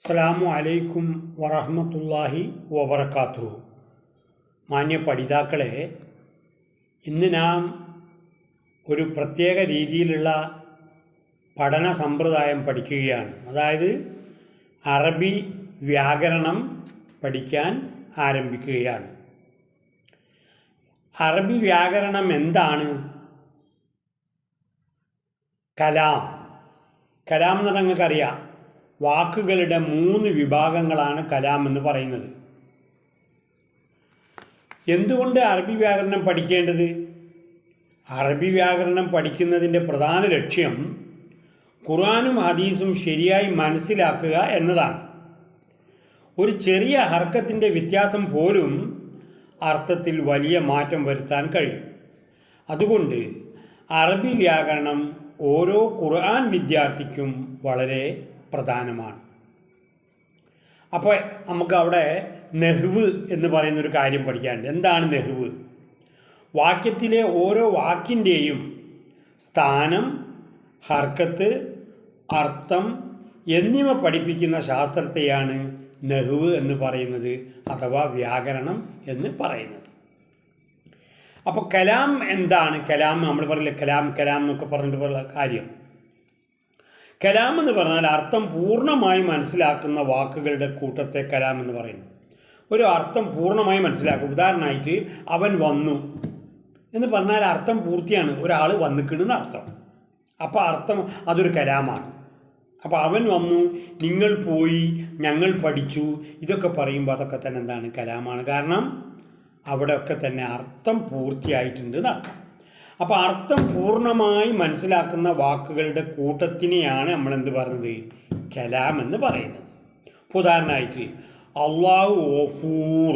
അസ്സലാമു അലൈക്കും വറഹ്മത്തുള്ളാഹി വബറകാതുഹു. മാന്യ പഠിതാക്കളെ, ഇന്ന് നാം ഒരു പ്രത്യേക രീതിയിലുള്ള പഠന സമ്പ്രദായം പഠിക്കുകയാണ്. അതായത് അറബി വ്യാകരണം പഠിക്കാൻ ആരംഭിക്കുകയാണ്. അറബി വ്യാകരണം എന്താണ്? കലാം എന്ന് പറഞ്ഞാൽ നിങ്ങൾക്കറിയാം, വാക്കുകളുടെ 3 വിഭാഗങ്ങളാണ് കലാം എന്ന് പറയുന്നത്. എന്തുകൊണ്ട് അറബി വ്യാകരണം പഠിക്കേണ്ടത്? അറബി വ്യാകരണം പഠിക്കുന്നതിൻ്റെ പ്രധാന ലക്ഷ്യം ഖുർആനും ഹദീസും ശരിയായി മനസ്സിലാക്കുക എന്നതാണ്. ഒരു ചെറിയ ഹർക്കത്തിൻ്റെ വ്യത്യാസം പോലും അർത്ഥത്തിൽ വലിയ മാറ്റം വരുത്താൻ കഴിയും. അതുകൊണ്ട് അറബി വ്യാകരണം ഓരോ ഖുർആൻ വിദ്യാർത്ഥിക്കും വളരെ പ്രധാനമാണ്. അപ്പോൾ നമുക്ക് അവിടെ നെഹ്വ് എന്ന് പറയുന്നൊരു കാര്യം പഠിക്കാനുണ്ട്. എന്താണ് നെഹ്വ്? വാക്യത്തിലെ ഓരോ വാക്കിൻ്റെയും സ്ഥാനം, ഹർക്കത്ത്, അർത്ഥം എന്നിവ പഠിപ്പിക്കുന്ന ശാസ്ത്രത്തെയാണ് നെഹ്വ് എന്ന് പറയുന്നത്, അഥവാ വ്യാകരണം എന്ന് പറയുന്നത്. അപ്പോൾ കലാം എന്താണ്? കലാം നമ്മൾ പറയില്ല, കലാം എന്നൊക്കെ പറഞ്ഞിട്ടുള്ള കാര്യം. കലാം എന്ന് പറഞ്ഞാൽ അർത്ഥം പൂർണ്ണമായി മനസ്സിലാക്കുന്ന വാക്കുകളുടെ കൂട്ടത്തെ കലാം എന്ന് പറയുന്നു. ഒരു അർത്ഥം പൂർണ്ണമായി മനസ്സിലാക്കും. ഉദാഹരണമായിട്ട് അവൻ വന്നു എന്ന് പറഞ്ഞാൽ അർത്ഥം പൂർത്തിയാണ്, ഒരാൾ വന്നിക്കിടുന്ന അർത്ഥം. അപ്പോൾ അർത്ഥം അതൊരു കലാമാണ്. അപ്പോൾ അവൻ വന്നു, നിങ്ങൾ പോയി, ഞങ്ങൾ പഠിച്ചു, ഇതൊക്കെ പറയുമ്പോൾ അതൊക്കെ തന്നെ എന്താണ്? കലാമാണ്. കാരണം അവിടെയൊക്കെ തന്നെ അർത്ഥം പൂർത്തിയായിട്ടുണ്ട് എന്നർത്ഥം. അപ്പോൾ അർത്ഥം പൂർണ്ണമായി മനസ്സിലാക്കുന്ന വാക്കുകളുടെ കൂട്ടത്തിനെയാണ് നമ്മളെന്ത് പറഞ്ഞത്? കലാം എന്ന് പറയുന്നത്. ഉദാഹരണമായിട്ട് അള്ളാഹു ഗഫൂർ,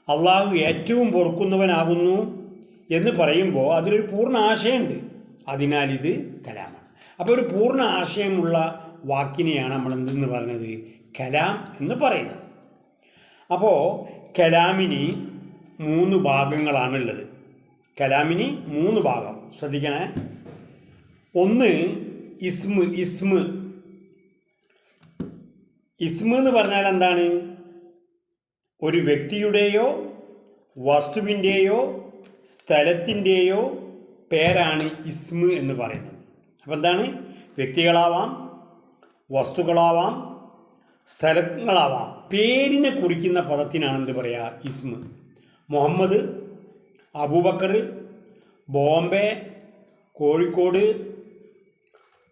അള്ളാഹു ഏറ്റവും പൊറുക്കുന്നവനാകുന്നു എന്ന് പറയുമ്പോൾ അതിലൊരു പൂർണ്ണ ആശയമുണ്ട്. അതിനാൽ ഇത് കലാമാണ്. അപ്പോൾ ഒരു പൂർണ്ണ ആശയമുള്ള വാക്കിനെയാണ് നമ്മളെന്തെന്ന് പറഞ്ഞത്? കലാം എന്ന് പറയുന്നത്. അപ്പോൾ കലാമിന് 3 ഭാഗങ്ങളാണുള്ളത്. കലാമിന് 3 ഭാഗം, ശ്രദ്ധിക്കണേ. ഒന്ന് ഇസ്മ് എന്ന് പറഞ്ഞാൽ എന്താണ്? ഒരു വ്യക്തിയുടെയോ വസ്തുവിൻ്റെയോ സ്ഥലത്തിൻ്റെയോ പേരാണ് ഇസ്മ് എന്ന് പറയുന്നത്. അപ്പോൾ എന്താണ്? വ്യക്തികളാവാം, വസ്തുക്കളാവാം, സ്ഥലങ്ങളാവാം. പേരിനെ കുറിക്കുന്ന പദത്തിനാണ് എന്ത് പറയുക? ഇസ്മ്. മുഹമ്മദ്, അബൂബക്കർ, ബോംബെ, കോഴിക്കോട്,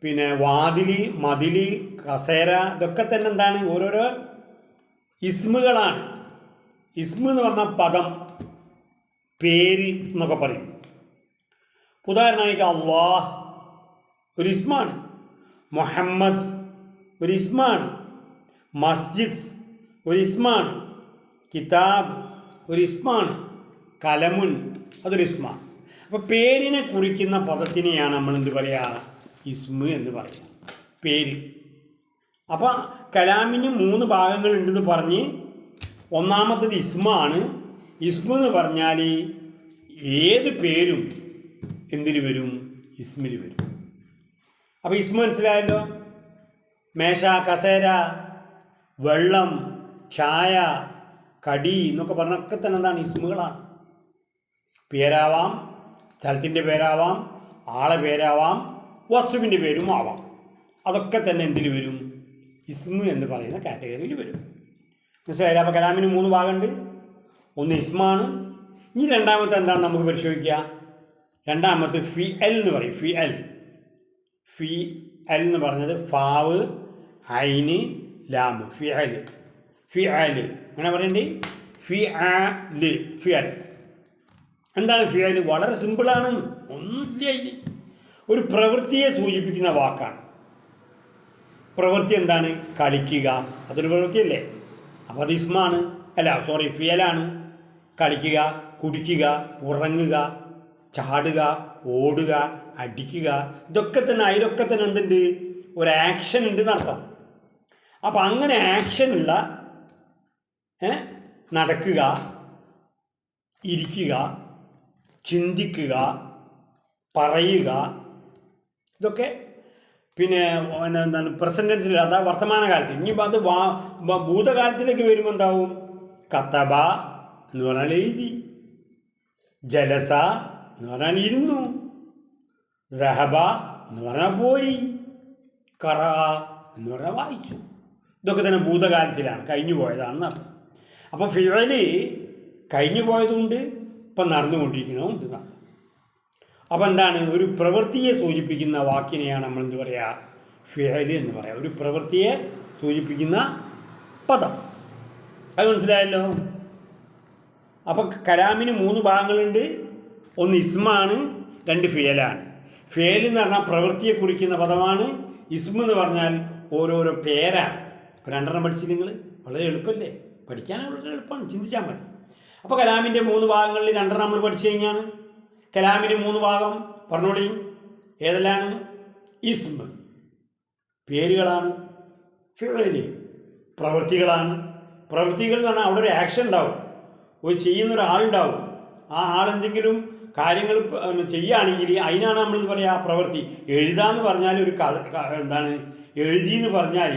പിന്നെ വാതിൽ, മതിൽ, കസേര, ഇതൊക്കെ തന്നെ എന്താണ്? ഓരോരോ ഇസ്മുകളാണ്. ഇസ്മ എന്ന് പറഞ്ഞാൽ പദം, പേര് എന്നൊക്കെ പറയും. ഉദാഹരണമായിട്ട് അള്ളാഹ് ഒരു ഇസ്മാണ്, മുഹമ്മദ് ഒരു ഇസ്മാണ്, മസ്ജിദ് ഒരു ഇസ്മാണ്, കിതാബ് ഒരു ഇസ്മാണ്, കലമുൻ അതൊരു ഇസ്മാണ്. അപ്പോൾ പേരിനെ കുറിക്കുന്ന പദത്തിനെയാണ് നമ്മൾ എന്ത് പറയുക? ഇസ്മ് എന്ന് പറയുക, പേര്. അപ്പോൾ കലാമിന് 3 ഭാഗങ്ങളുണ്ടെന്ന് പറഞ്ഞ് ഒന്നാമത്തത് ഇസ്മാണ്. ഇസ്മ എന്ന് പറഞ്ഞാൽ ഏത് പേരും എന്തിന് വരും? ഇസ്മിൽ വരും. അപ്പോൾ ഇസ്മ മനസ്സിലായല്ലോ. മേശ, കസേര, വെള്ളം, ചായ, കടി എന്നൊക്കെ പറഞ്ഞൊക്കെ തന്നെ എന്താണ്? ഇസ്മുകളാണ്. പേരാവാം, സ്ഥലത്തിൻ്റെ പേരാവാം, ആളെ പേരാവാം, വസ്തുവിൻ്റെ പേരും ആവാം. അതൊക്കെ തന്നെ എന്തിൽ വരും? ഇസ്മ എന്ന് പറയുന്ന കാറ്റഗറിയിൽ വരും. മനസ്സിലായില്ല? അപ്പോൾ കലാമിന് 3 ഭാഗമുണ്ട്. ഒന്ന് ഇസ്മാണ്. ഇനി രണ്ടാമത്തെ എന്താണെന്ന് നമുക്ക് പരിശോധിക്കുക. രണ്ടാമത്തെ ഫിഅൽ എന്ന് പറയും. ഫിഅൽ എന്ന് പറഞ്ഞത് ഫാവ്, ഐന്, ലാമ്. ഫിഅൽ അങ്ങനെ പറയണ്ടേ? ഫിഅൽ എന്താണ്? ഫിഅൽ വളരെ സിമ്പിളാണ്, ഒന്നുമില്ല. ഇതിൽ ഒരു പ്രവൃത്തിയെ സൂചിപ്പിക്കുന്ന വാക്കാണ്. പ്രവൃത്തി എന്താണ്? കളിക്കുക, അതൊരു പ്രവൃത്തിയല്ലേ? അപ്പോൾ അത് ഇസ്മാണ്, ഫിയലാണ്. കളിക്കുക, കുടിക്കുക, ഉറങ്ങുക, ചാടുക, ഓടുക, അടിക്കുക, ഇതൊക്കെ തന്നെ അതിലൊക്കെ തന്നെ എന്തുണ്ട്? ഒരു ആക്ഷൻ ഉണ്ട് എന്നർത്ഥം. അപ്പം അങ്ങനെ ആക്ഷനുള്ള നടക്കുക, ഇരിക്കുക, ചിന്തിക്കുക, പറയുക, ഇതൊക്കെ പിന്നെ എന്താണ് പ്രസന്റ് ടെൻസിൽ, അതാ വർത്തമാനകാലത്ത്. ഇനിയിപ്പോൾ അത് ഭൂതകാലത്തിലേക്ക് വരുമ്പോൾ എന്താവും? കത്തബ എന്ന് പറഞ്ഞാൽ എഴുതി, ജലസ എന്ന് പറഞ്ഞാൽ ഇരുന്നു, റഹബ എന്ന് പറഞ്ഞാൽ പോയി, കറ എന്ന് പറഞ്ഞാൽ വായിച്ചു. ഇതൊക്കെ തന്നെ ഭൂതകാലത്തിലാണ്, കഴിഞ്ഞു പോയതാണെന്ന് അർത്ഥം. അപ്പോൾ ഫിഅല് കഴിഞ്ഞു പോയതുകൊണ്ട് ഇപ്പം നടന്നുകൊണ്ടിരിക്കുന്നതുകൊണ്ട് അർത്ഥം. അപ്പോൾ എന്താണ്? ഒരു പ്രവൃത്തിയെ സൂചിപ്പിക്കുന്ന വാക്കിനെയാണ് നമ്മൾ എന്ത് പറയുക? ഫിഅല് എന്ന് പറയാം. ഒരു പ്രവൃത്തിയെ സൂചിപ്പിക്കുന്ന പദം. അത് മനസ്സിലായല്ലോ. അപ്പം കലാമിന് 3 ഭാഗങ്ങളുണ്ട്. ഒന്ന് ഇസ്മാണ്, 2 ഫിയലാണ്. ഫിയൽ എന്ന് പറഞ്ഞാൽ പ്രവൃത്തിയെ കുറിക്കുന്ന പദമാണ്. ഇസ്മ എന്ന് പറഞ്ഞാൽ ഓരോരോ പേരാണ്. ഇപ്പോൾ 2 പഠിച്ച് നിങ്ങൾ വളരെ എളുപ്പമല്ലേ? പഠിക്കാൻ വളരെ എളുപ്പമാണ്, ചിന്തിച്ചാൽ മതി. അപ്പോൾ കലാമിൻ്റെ 3 ഭാഗങ്ങളിൽ 2 നമ്മൾ പഠിച്ചു കഴിഞ്ഞാണ്. കലാമിന് 3 ഭാഗം പറഞ്ഞോളിയും. ഏതെല്ലാണ്? ഇസ്മ പേരുകളാണ്, ഫിഅല് പ്രവൃത്തികളാണ്. പ്രവൃത്തികൾ എന്ന് പറഞ്ഞാൽ അവിടെ ഒരു ആക്ഷൻ ഉണ്ടാവും, ഒരു ചെയ്യുന്ന ഒരാളുണ്ടാവും. ആ ആളെന്തെങ്കിലും കാര്യങ്ങൾ ചെയ്യുകയാണെങ്കിൽ അതിനാണ് നമ്മൾ പറയുക പ്രവൃത്തി. എഴുതാന്ന് പറഞ്ഞാൽ ഒരു എന്താണ് എഴുതി എന്ന് പറഞ്ഞാൽ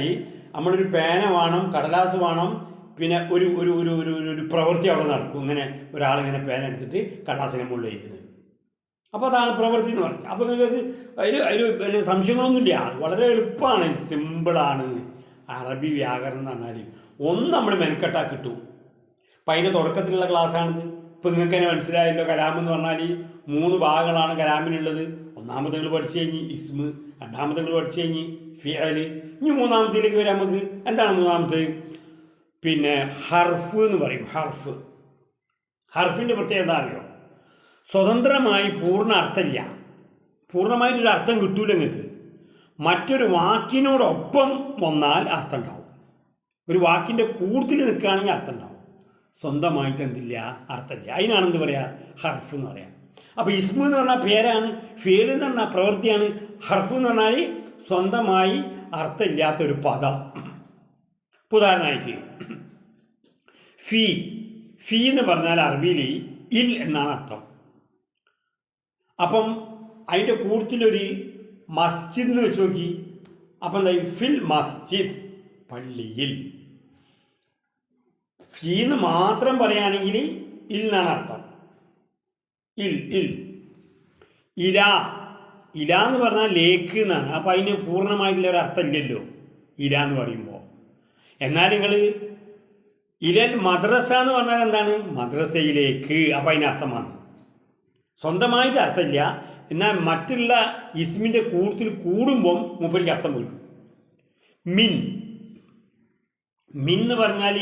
നമ്മളൊരു പേന വേണം, കടലാസ് വേണം, പിന്നെ ഒരു ഒരു ഒരു ഒരു ഒരു പ്രവൃത്തി അവിടെ നടക്കും. ഇങ്ങനെ ഒരാളിങ്ങനെ പേന എടുത്തിട്ട് കടലാസിനെ മുകളിൽ എഴുതുന്നത്. അപ്പോൾ അതാണ് പ്രവൃത്തി എന്ന് പറഞ്ഞത്. അപ്പോൾ നിങ്ങൾക്ക് അതിൽ സംശയങ്ങളൊന്നുമില്ല. വളരെ എളുപ്പമാണ്, സിമ്പിളാണ്. അറബി വ്യാകരണം എന്ന് പറഞ്ഞാൽ ഒന്ന് നമ്മൾ മെനക്കെട്ടാൽ കിട്ടും. അപ്പം അതിൻ്റെ തുടക്കത്തിലുള്ള ക്ലാസ്സാണിത്. ഇപ്പം നിങ്ങൾക്ക് തന്നെ മനസ്സിലായല്ലോ. കലാമെന്ന് പറഞ്ഞാൽ 3 ഭാഗങ്ങളാണ് കലാമിനുള്ളത്. ഒന്നാമത് നിങ്ങൾ പഠിച്ചു കഴിഞ്ഞ് ഇസ്മ്, രണ്ടാമത് നിങ്ങൾ പഠിച്ചു കഴിഞ്ഞ് ഫിഅല്. ഇനി മൂന്നാമത്തേലേക്ക് വരാം. നമുക്ക് എന്താണ് മൂന്നാമത്തെ? പിന്നെ ഹർഫ് എന്ന് പറയും. ഹർഫിൻ്റെ പ്രത്യേകത എന്താ അറിയോ? സ്വതന്ത്രമായി പൂർണ്ണ അർത്ഥമില്ല, പൂർണ്ണമായിട്ടൊരു അർത്ഥം കിട്ടൂല നിങ്ങൾക്ക്. മറ്റൊരു വാക്കിനോടൊപ്പം വന്നാൽ അർത്ഥം ഉണ്ടാവും. ഒരു വാക്കിൻ്റെ കൂടുതൽ നിൽക്കുകയാണെങ്കിൽ അർത്ഥം ഉണ്ടാവും. സ്വന്തമായിട്ട് എന്തില്ല? അർത്ഥമില്ല. അതിനാണെന്ത് പറയുക? ഹർഫ് എന്ന് പറയാം. അപ്പോൾ ഇസ്മു എന്ന് പറഞ്ഞാൽ പേരാണ്, ഫിഅൽ എന്ന് പറഞ്ഞാൽ പ്രവൃത്തിയാണ്. ഹർഫ് എന്ന് പറഞ്ഞാൽ സ്വന്തമായി അർത്ഥമില്ലാത്തൊരു പദം. ഉദാഹരണമായിട്ട് ഫീ എന്ന് പറഞ്ഞാൽ അറബിയിൽ ഇൽ എന്നാണ് അർത്ഥം. അപ്പം അതിൻ്റെ കൂട്ടത്തിലൊരു മസ്ജിദ് എന്ന് വെച്ച് നോക്കി. അപ്പം എന്താ? ഫിൽ മസ്ജിദ്, പള്ളിയിൽ. ഫീന്ന് മാത്രം പറയുകയാണെങ്കിൽ ഇൽ എന്നാണ് അർത്ഥം. ഇല എന്ന് പറഞ്ഞാൽ ലേക്ക് എന്നാണ്. അപ്പോൾ അതിന് പൂർണ്ണമായിട്ടുള്ള ഒരു അർത്ഥം ഇല്ലല്ലോ ഇല എന്ന് പറയുമ്പോൾ. എന്നാൽ നിങ്ങൾ ഇലൽ മദ്രസ എന്ന് പറഞ്ഞാൽ എന്താണ്? മദ്രസയിലേക്ക്. അപ്പോൾ അതിന് അർത്ഥം വന്നു. സ്വന്തമായിട്ട് അർത്ഥമില്ല, എന്നാൽ മറ്റുള്ള ഇസ്മിൻ്റെ കൂട്ടത്തിൽ കൂടുമ്പം മൂപ്പരിക്ക് അർത്ഥം വരും. മിൻ എന്ന് പറഞ്ഞാൽ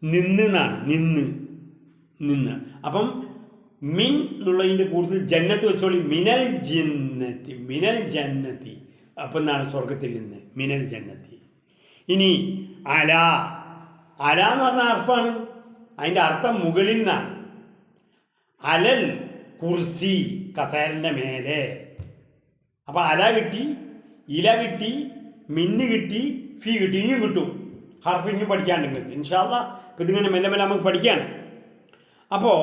നിന്നാണ്, നിന്ന്. അപ്പം മിൻ എന്നുള്ളതിൻ്റെ കൂടുതൽ ജന്നത്ത് വെച്ചോളി. മിനൽ ജന്നത്തി. അപ്പം എന്താണ്? സ്വർഗത്തിൽ നിന്ന്, മിനൽ ജന്നത്തി. ഇനി അല എന്ന് പറഞ്ഞാൽ അർഫാണ്. അതിൻ്റെ അർത്ഥം മുകളിൽ നിന്നാണ്. അലൽ കുർസി, കസേരൻ്റെ മേലെ. അപ്പം അല കിട്ടി, ഇല കിട്ടി, മിന്ന് കിട്ടി, ഫീ കിട്ടി. ഇനിയും കിട്ടും. ഹർഫ് ഇനിയും പഠിക്കാണ്ട് നിങ്ങൾക്ക് ഇൻഷാ അല്ലാഹ്. ഇപ്പം ഇതിങ്ങനെ മെല്ലെ നമുക്ക് പഠിക്കുകയാണ്. അപ്പോൾ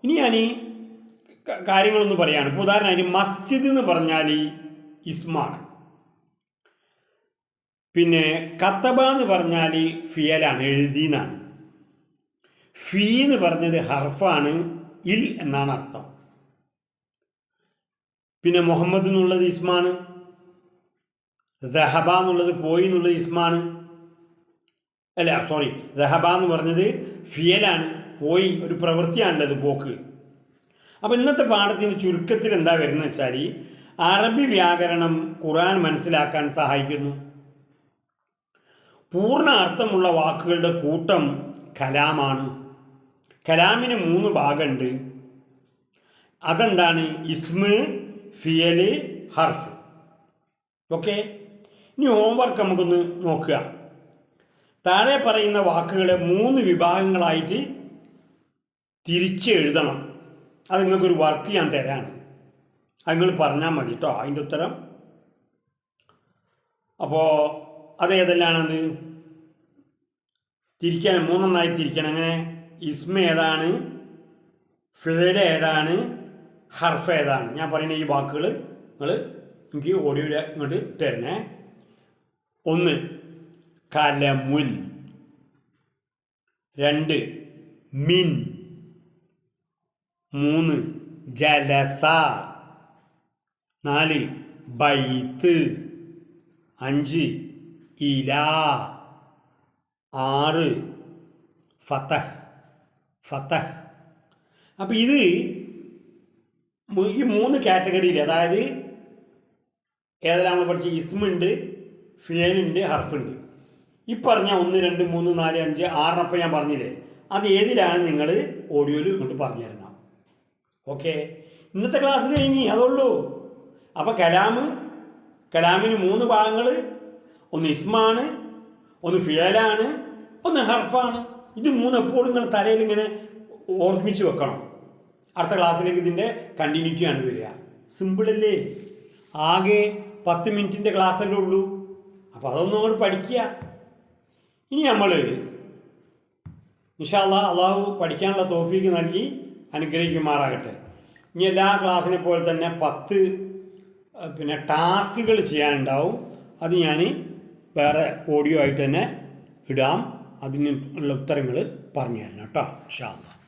ഇനി ഞാൻ കാര്യങ്ങളൊന്ന് പറയുകയാണ്. ഇപ്പോൾ ഉദാഹരണമായിട്ട് മസ്ജിദ് എന്ന് പറഞ്ഞാൽ ഇസ്മാണ്. പിന്നെ കത്തബ എന്ന് പറഞ്ഞാൽ ഫിയലാണ്, എഴുതി എന്നാണ്. ഫീ എന്ന് പറഞ്ഞത് ഹർഫാണ്, ഇൽ എന്നാണ് അർത്ഥം. പിന്നെ മുഹമ്മദ് എന്നുള്ളത് ഇസ്മാണ്. ദഹബ എന്നുള്ളത് പോയി എന്നുള്ളത് ഇസ്മാണ്. ദഹബ എന്ന് പറഞ്ഞത് ഫിയലാണ്, പോയി, ഒരു പ്രവൃത്തിയാണല്ലത്, പോക്ക്. അപ്പോൾ ഇന്നത്തെ പാഠത്തിൻ്റെ ചുരുക്കത്തിൽ എന്താ വരുന്നത് വെച്ചാൽ അറബി വ്യാകരണം ഖുർആൻ മനസ്സിലാക്കാൻ സഹായിക്കുന്നു. പൂർണ്ണ അർത്ഥമുള്ള വാക്കുകളുടെ കൂട്ടം കലാമാണ്. കലാമിന് 3 ഭാഗമുണ്ട്. അതെന്താണ്? ഇസ്മ്, ഫിയല്, ഹർഫ്. ഓക്കെ. ഇനി ഹോംവർക്ക് നമുക്കൊന്ന് നോക്കുക. താഴെ പറയുന്ന വാക്കുകളെ 3 വിഭാഗങ്ങളായിട്ട് തിരിച്ച് എഴുതണം. അത് നിങ്ങൾക്കൊരു വർക്ക് ഞാൻ തരാണ്. അത് നിങ്ങൾ പറഞ്ഞാൽ മതി കേട്ടോ അതിൻ്റെ ഉത്തരം. അപ്പോൾ അത് ഏതെല്ലാണത്? തിരിക്കാൻ 3 തിരിക്കണം. അങ്ങനെ ഇസ്മ ഏതാണ്, ഫിഅൽ ഏതാണ്, ഹർഫ് ഏതാണ്? ഞാൻ പറയുന്ന ഈ വാക്കുകൾ നിങ്ങൾ എനിക്ക് ഓഡിയോയിൽ ഇങ്ങോട്ട് തരണേ. 1 കലമുൻ, 2 മിൻ, 3 ജലസ, 4 ബൈത്ത്, 5 ഇല, 6 ഫതഹ്. അപ്പം ഇത് ഈ 3 കാറ്റഗറിയിൽ, അതായത് ഏതെല്ലാം നമ്മൾ പഠിച്ച ഇസ്മുണ്ട്, ഫിയലുണ്ട്, ഹർഫുണ്ട്. ഈ പറഞ്ഞ 1, 2, 3, 4, 5, 6 ഞാൻ പറഞ്ഞില്ലേ, അത് ഏതിലാണ് നിങ്ങൾ ഓഡിയോയിൽ ഇങ്ങോട്ട് പറഞ്ഞു തരണം. ഓക്കെ, ഇന്നത്തെ ക്ലാസ് കഴിഞ്ഞ് അതുള്ളൂ. അപ്പോൾ കലാമിന് 3 ഭാഗങ്ങൾ. ഒന്ന് ഇസ്മാണ്, ഒന്ന് ഫിയലാണ്, ഒന്ന് ഹർഫാണ്. ഇത് 3 എപ്പോഴും നിങ്ങൾ തലയിൽ ഇങ്ങനെ ഓർമ്മിച്ച് വെക്കണം. അടുത്ത ക്ലാസ്സിലേക്ക് ഇതിൻ്റെ കണ്ടിന്യൂറ്റിയാണ് വരിക. സിമ്പിളല്ലേ? ആകെ 10 മിനിറ്റിൻ്റെ ക്ലാസ്സല്ലേ ഉള്ളൂ. അപ്പോൾ അതൊന്നും അങ്ങോട്ട് പഠിക്കുക. ഇനി നമ്മൾ ഇൻഷാ അല്ലാഹ് അള്ളാഹു പഠിക്കാനുള്ള തൗഫീക്ക് നൽകി അനുഗ്രഹിക്കുമാറാകട്ടെ. ഇനി എല്ലാ ക്ലാസ്സിനെ പോലെ തന്നെ 10 ടാസ്കുകൾ ചെയ്യാനുണ്ടാവും. അത് ഞാൻ വേറെ ഓഡിയോ ആയിട്ട് തന്നെ ഇടാം. അതിനുള്ള ഉത്തരങ്ങൾ പറഞ്ഞു തരണം കേട്ടോ ഇൻഷാ അല്ലാഹ്.